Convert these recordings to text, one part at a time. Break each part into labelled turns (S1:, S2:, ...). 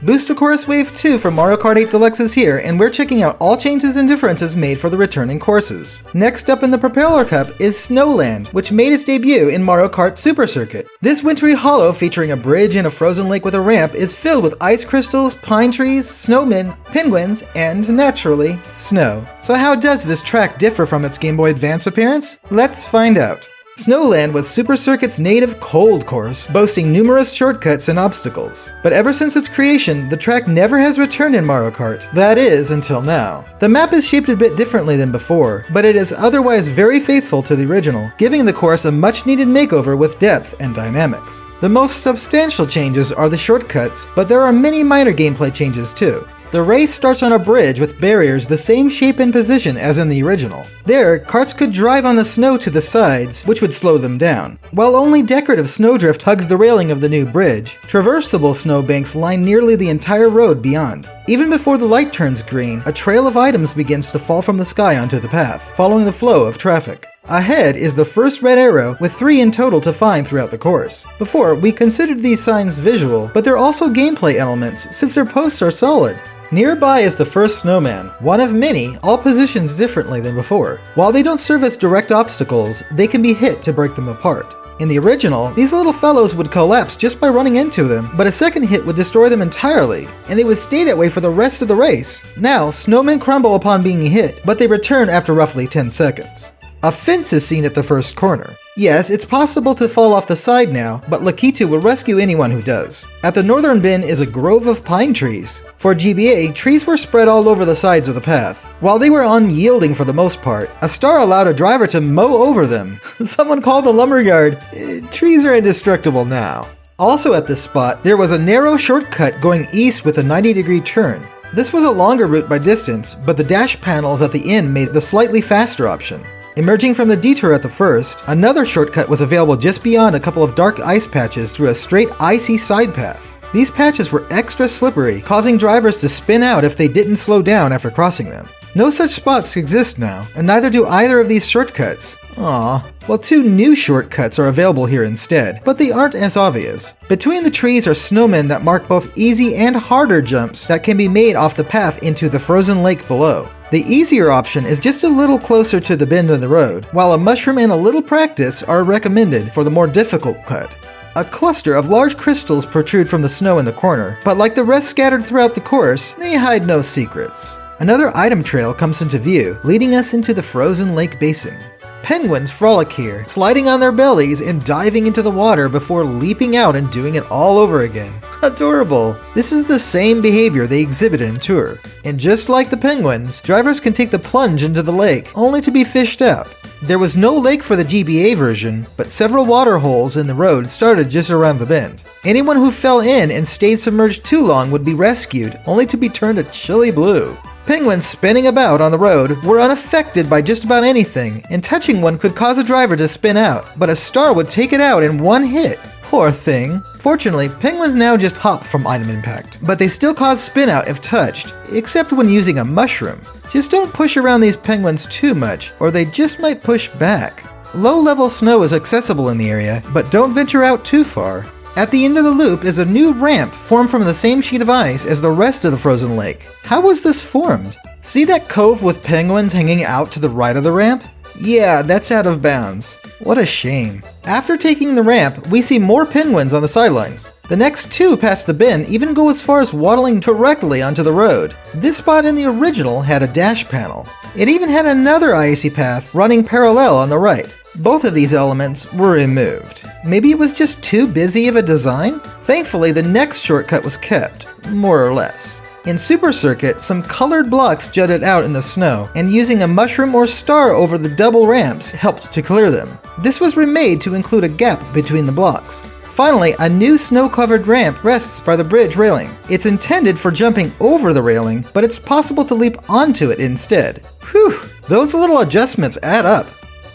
S1: Booster Course Wave 2 for Mario Kart 8 Deluxe is here, and we're checking out all changes and differences made for the returning courses. Next up in the Propeller Cup is Snowland, which made its debut in Mario Kart Super Circuit. This wintry hollow featuring a bridge and a frozen lake with a ramp is filled with ice crystals, pine trees, snowmen, penguins, and, naturally, snow. So how does this track differ from its Game Boy Advance appearance? Let's find out. Snowland was Super Circuit's native cold course, boasting numerous shortcuts and obstacles. But ever since its creation, the track never has returned in Mario Kart. That is, until now. The map is shaped a bit differently than before, but it is otherwise very faithful to the original, giving the course a much-needed makeover with depth and dynamics. The most substantial changes are the shortcuts, but there are many minor gameplay changes too. The race starts on a bridge with barriers the same shape and position as in the original. There, carts could drive on the snow to the sides, which would slow them down. While only decorative snowdrift hugs the railing of the new bridge, traversable snowbanks line nearly the entire road beyond. Even before the light turns green, a trail of items begins to fall from the sky onto the path, following the flow of traffic. Ahead is the first red arrow, with 3 in total to find throughout the course. Before, we considered these signs visual, but they're also gameplay elements since their posts are solid. Nearby is the first snowman, one of many, all positioned differently than before. While they don't serve as direct obstacles, they can be hit to break them apart. In the original, these little fellows would collapse just by running into them, but a second hit would destroy them entirely, and they would stay that way for the rest of the race. Now, snowmen crumble upon being hit, but they return after roughly 10 seconds. A fence is seen at the first corner. Yes, it's possible to fall off the side now, but Lakitu will rescue anyone who does. At the northern bin is a grove of pine trees. For GBA, trees were spread all over the sides of the path. While they were unyielding for the most part, a star allowed a driver to mow over them. Someone called the lumberyard. Trees are indestructible now. Also at this spot, there was a narrow shortcut going east with a 90-degree turn. This was a longer route by distance, but the dash panels at the end made the slightly faster option. Emerging from the detour at the first, another shortcut was available just beyond a couple of dark ice patches through a straight icy side path. These patches were extra slippery, causing drivers to spin out if they didn't slow down after crossing them. No such spots exist now, and neither do either of these shortcuts. Aww. Well, 2 new shortcuts are available here instead, but they aren't as obvious. Between the trees are snowmen that mark both easy and harder jumps that can be made off the path into the frozen lake below. The easier option is just a little closer to the bend of the road, while a mushroom and a little practice are recommended for the more difficult cut. A cluster of large crystals protrude from the snow in the corner, but like the rest scattered throughout the course, they hide no secrets. Another item trail comes into view, leading us into the frozen lake basin. Penguins frolic here, sliding on their bellies and diving into the water before leaping out and doing it all over again. Adorable! This is the same behavior they exhibit in Tour. And just like the penguins, drivers can take the plunge into the lake, only to be fished out. There was no lake for the GBA version, but several water holes in the road started just around the bend. Anyone who fell in and stayed submerged too long would be rescued, only to be turned a chilly blue. Penguins spinning about on the road were unaffected by just about anything, and touching one could cause a driver to spin out, but a star would take it out in one hit. Poor thing. Fortunately, penguins now just hop from item impact, but they still cause spin out if touched, except when using a mushroom. Just don't push around these penguins too much, or they just might push back. Low-level snow is accessible in the area, but don't venture out too far. At the end of the loop is a new ramp formed from the same sheet of ice as the rest of the frozen lake. How was this formed? See that cove with penguins hanging out to the right of the ramp? Yeah, that's out of bounds. What a shame. After taking the ramp, we see more penguins on the sidelines. The next 2 past the bin even go as far as waddling directly onto the road. This spot in the original had a dash panel. It even had another icy path running parallel on the right. Both of these elements were removed. Maybe it was just too busy of a design? Thankfully, the next shortcut was kept, more or less. In Super Circuit, some colored blocks jutted out in the snow, and using a mushroom or star over the double ramps helped to clear them. This was remade to include a gap between the blocks. Finally, a new snow-covered ramp rests by the bridge railing. It's intended for jumping over the railing, but it's possible to leap onto it instead. Whew, those little adjustments add up.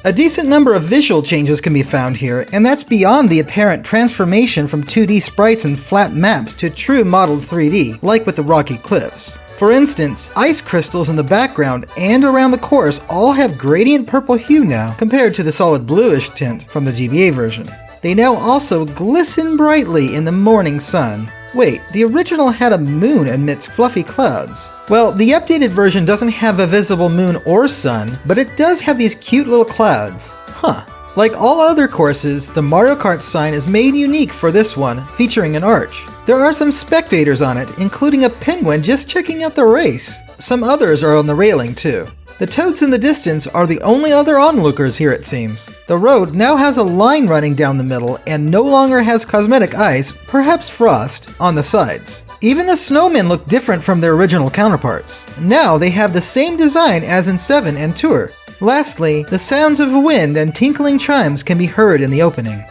S1: A decent number of visual changes can be found here, and that's beyond the apparent transformation from 2D sprites and flat maps to true modeled 3D, like with the rocky cliffs. For instance, ice crystals in the background and around the course all have gradient purple hue now, compared to the solid bluish tint from the GBA version. They now also glisten brightly in the morning sun. Wait, the original had a moon amidst fluffy clouds. Well, the updated version doesn't have a visible moon or sun, but it does have these cute little clouds. Huh. Like all other courses, the Mario Kart sign is made unique for this one, featuring an arch. There are some spectators on it, including a penguin just checking out the race. Some others are on the railing too. The toads in the distance are the only other onlookers here, it seems. The road now has a line running down the middle and no longer has cosmetic ice, perhaps frost, on the sides. Even the snowmen look different from their original counterparts. Now they have the same design as in 7 and Tour. Lastly, the sounds of wind and tinkling chimes can be heard in the opening.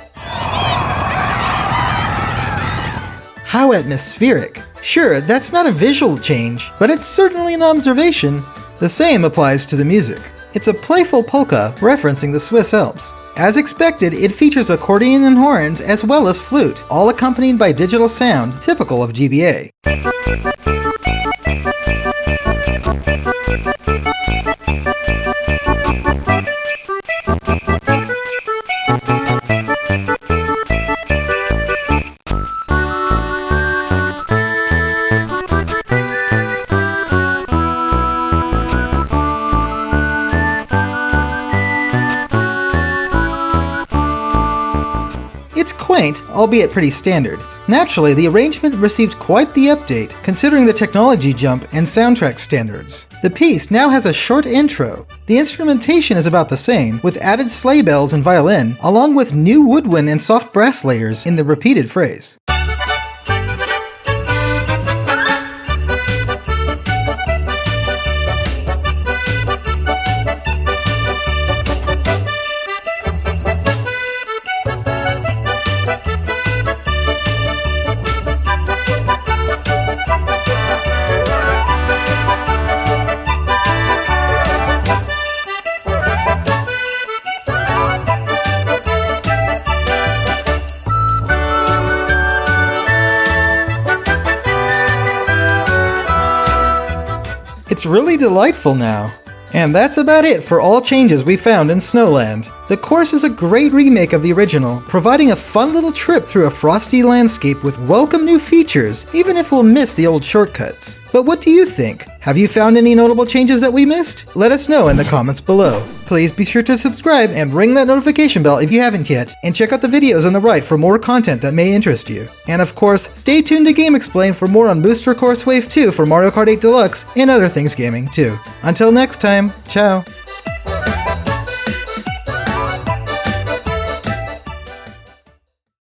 S1: How atmospheric! Sure, that's not a visual change, but it's certainly an observation. The same applies to the music. It's a playful polka referencing the Swiss Alps. As expected, it features accordion and horns as well as flute, all accompanied by digital sound typical of GBA. It's quaint, albeit pretty standard. Naturally, the arrangement received quite the update, considering the technology jump and soundtrack standards. The piece now has a short intro. The instrumentation is about the same, with added sleigh bells and violin, along with new woodwind and soft brass layers in the repeated phrase. It's really delightful now. And that's about it for all changes we found in Snowland. The course is a great remake of the original, providing a fun little trip through a frosty landscape with welcome new features, even if we'll miss the old shortcuts. But what do you think? Have you found any notable changes that we missed? Let us know in the comments below. Please be sure to subscribe and ring that notification bell if you haven't yet, and check out the videos on the right for more content that may interest you. And of course, stay tuned to GameXplain for more on Booster Course Wave 2 for Mario Kart 8 Deluxe and other things gaming too. Until next time, ciao!